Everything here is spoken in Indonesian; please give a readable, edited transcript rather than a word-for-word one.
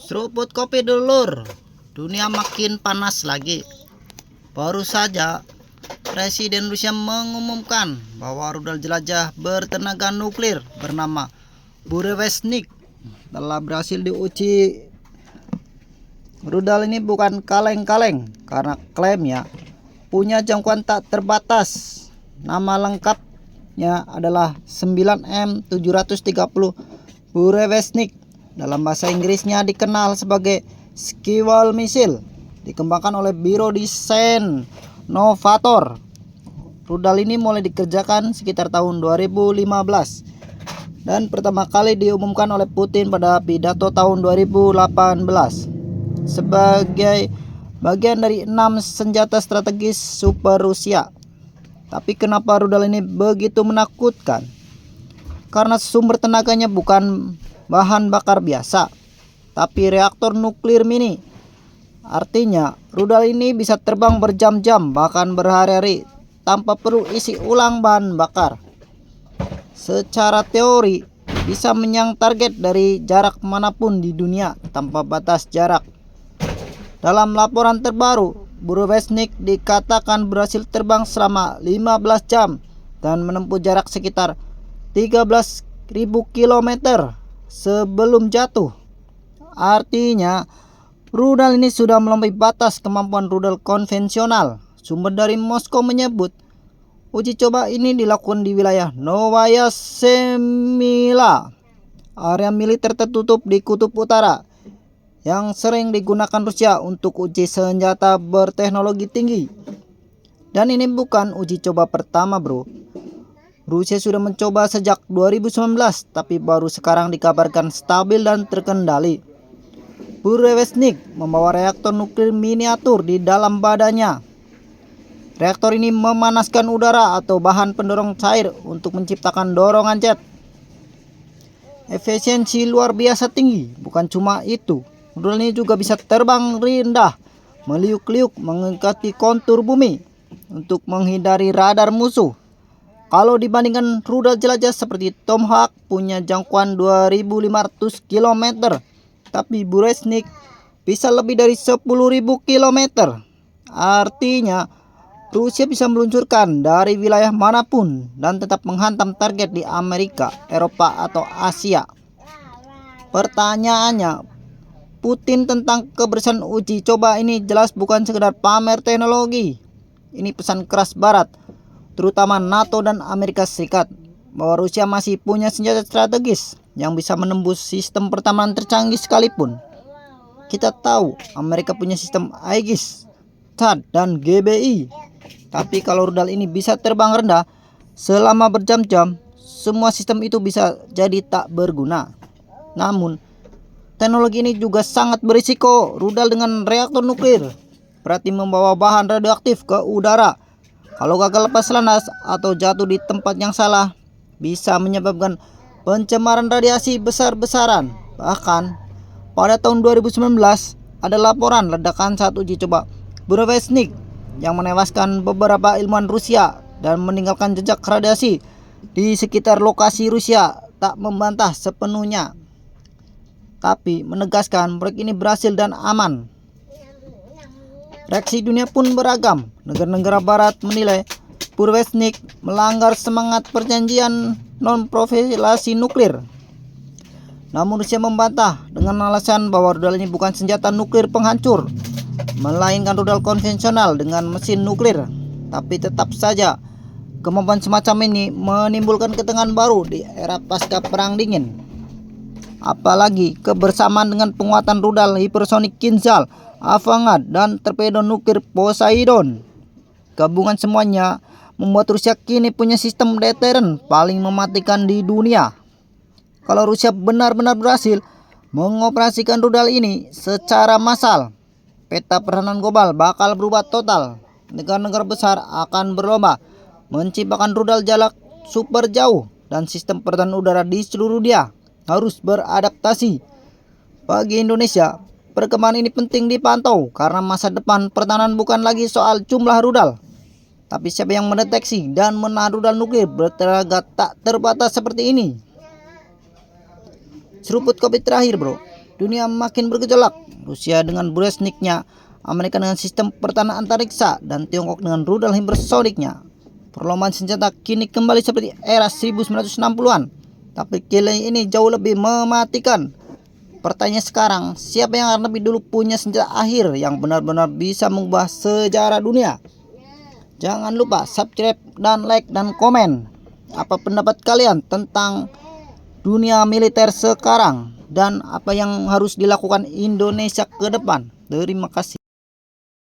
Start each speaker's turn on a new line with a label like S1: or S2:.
S1: Seruput kopi dulur, dunia makin panas lagi. Baru saja Presiden Rusia mengumumkan bahwa rudal jelajah bertenaga nuklir bernama Burevestnik telah berhasil diuji. Rudal ini bukan kaleng-kaleng karena klaimnya punya jangkauan tak terbatas. Nama lengkapnya adalah 9M730 Burevestnik. Dalam bahasa Inggrisnya dikenal sebagai Skywal Missile, dikembangkan oleh Biro Desain Novator. Rudal ini mulai dikerjakan sekitar tahun 2015 dan pertama kali diumumkan oleh Putin pada pidato tahun 2018 sebagai bagian dari 6 senjata strategis super Rusia. Tapi kenapa rudal ini begitu menakutkan? Karena sumber tenaganya bukan bahan bakar biasa, tapi reaktor nuklir mini. Artinya, rudal ini bisa terbang berjam-jam bahkan berhari-hari tanpa perlu isi ulang bahan bakar. Secara teori, bisa menyerang target dari jarak manapun di dunia tanpa batas jarak. Dalam laporan terbaru, Burevestnik dikatakan berhasil terbang selama 15 jam dan menempuh jarak sekitar 13.000 km sebelum jatuh. Artinya, rudal ini sudah melampaui batas kemampuan rudal konvensional. Sumber dari Moskow menyebut uji coba ini dilakukan di wilayah Novaya Semila, area militer tertutup di Kutub Utara yang sering digunakan Rusia untuk uji senjata berteknologi tinggi. Dan ini bukan uji coba pertama, bro. Rusia sudah mencoba sejak 2019, tapi baru sekarang dikabarkan stabil dan terkendali. Burevestnik membawa reaktor nuklir miniatur di dalam badannya. Reaktor ini memanaskan udara atau bahan pendorong cair untuk menciptakan dorongan jet. Efisiensi luar biasa tinggi. Bukan cuma itu, rudal ini juga bisa terbang rendah, meliuk-liuk mengikuti kontur bumi untuk menghindari radar musuh. Kalau dibandingkan rudal jelajah seperti Tomahawk punya jangkauan 2.500 km, tapi Burevestnik bisa lebih dari 10.000 km. Artinya, Rusia bisa meluncurkan dari wilayah manapun dan tetap menghantam target di Amerika, Eropa, atau Asia. Pertanyaannya, Putin tentang keberhasilan uji coba ini jelas bukan sekedar pamer teknologi. Ini pesan keras Barat, terutama NATO dan Amerika Serikat, bahwa Rusia masih punya senjata strategis yang bisa menembus sistem pertahanan tercanggih sekalipun. Kita tahu Amerika punya sistem Aegis, THAAD, dan GBI. Tapi kalau rudal ini bisa terbang rendah selama berjam-jam, semua sistem itu bisa jadi tak berguna. Namun, teknologi ini juga sangat berisiko. Rudal dengan reaktor nuklir berarti membawa bahan radioaktif ke udara. Kalau gagal lepas landas atau jatuh di tempat yang salah, bisa menyebabkan pencemaran radiasi besar-besaran. Bahkan, pada tahun 2019, ada laporan ledakan saat uji coba Burevestnik yang menewaskan beberapa ilmuwan Rusia dan meninggalkan jejak radiasi di sekitar lokasi. Rusia tak membantah sepenuhnya, tapi menegaskan proyek ini berhasil dan aman. Reaksi dunia pun beragam. Negara-negara Barat menilai Burevestnik melanggar semangat perjanjian non-proliferasi nuklir. Namun Rusia membantah dengan alasan bahwa rudal ini bukan senjata nuklir penghancur, melainkan rudal konvensional dengan mesin nuklir. Tapi tetap saja, kemampuan semacam ini menimbulkan ketegangan baru di era pasca Perang Dingin. Apalagi kebersamaan dengan penguatan rudal hipersonik Kinzhal, Avangard, dan torpedo nuklir Poseidon. Gabungan semuanya membuat Rusia kini punya sistem deteren paling mematikan di dunia. Kalau Rusia benar-benar berhasil mengoperasikan rudal ini secara massal, peta pertahanan global bakal berubah total. Negara-negara besar akan berlomba menciptakan rudal jarak super jauh, dan sistem pertahanan udara di seluruh dunia harus beradaptasi. Bagi Indonesia, perkembangan ini penting dipantau karena masa depan pertahanan bukan lagi soal jumlah rudal, tapi siapa yang mendeteksi dan menahan rudal nuklir bertenaga tak terbatas seperti ini. Seruput kopi terakhir, bro. dunia makin bergejolak. Rusia dengan Brezhniknya, Amerika dengan sistem pertahanan antariksa, dan Tiongkok dengan rudal hipersoniknya. Perlombaan senjata kini kembali seperti era 1960-an, tapi kali ini jauh lebih mematikan. Pertanyaan sekarang, siapa yang akan lebih dulu punya senjata akhir yang benar-benar bisa mengubah sejarah dunia? Jangan lupa subscribe dan like dan komen. Apa pendapat kalian tentang dunia militer sekarang dan apa yang harus dilakukan Indonesia ke depan? Terima kasih.